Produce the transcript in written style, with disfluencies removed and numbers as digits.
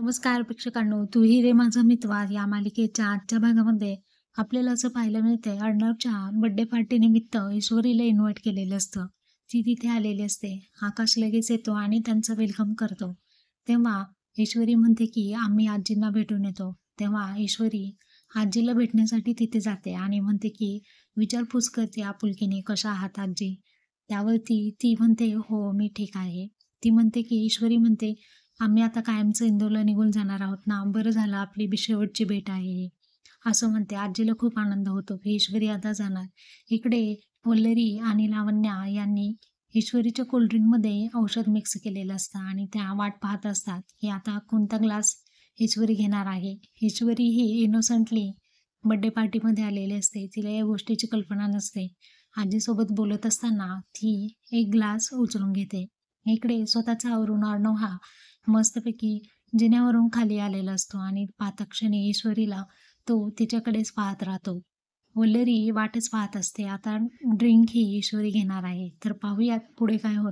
नमस्कार प्रेक्षकांनो, तूही रे माझा मित्र या मालिकेच्या आजच्या भागामध्ये आपल्याला असं पाहायला मिळतंय अर्णवच्या बर्थडे पार्टी निमित्त ईश्वरीला इन्व्हाइट केलेलं असतं. ती तिथे आलेली असते. आकाश लगेच येतो आणि त्यांचं वेलकम करतो. तेव्हा ईश्वरी म्हणते की आम्ही आजींना भेटून येतो. तेव्हा ईश्वरी आजीला भेटण्यासाठी तिथे जाते आणि म्हणते की विचारपूस करते आपुलकीने, "कशा आहात आजी?" त्यावरती ती म्हणते, "हो, मी ठीक आहे." ती म्हणते की ईश्वरी म्हणते, आम्ही आता कायमचं इंदोरला निघून जाणार आहोत ना, बरं झालं आपली शेवटची भेट आहे ही. असं म्हणते. आजीला खूप आनंद होतो, की ईश्वरी आता जाणार. इकडे वल्लरी आणि लावण्या यांनी ईश्वरीच्या कोल्डड्रिंकमध्ये औषध मिक्स केलेलं असतं आणि त्या वाट पाहत असतात, की आता कोणता ग्लास ईश्वरी घेणार आहे. ईश्वरी ही इनोसंटली बर्थडे पार्टीमध्ये आलेली असते. तिला या गोष्टीची कल्पना नसते. आजीसोबत बोलत असताना ती एक ग्लास उचलून घेते. इकडे स्वतःचा आवरून अर्णव हा मस्तपैकी जिन्यावरून खाली आलेला असतो आणि पाहताक्षणी ईश्वरीला तो तिच्याकडेच पाहत राहतो. वल्लरी वाटच पाहत असते. आता ड्रिंक ही ईश्वरी घेणार आहे. तर पाहूयात पुढे काय होतं.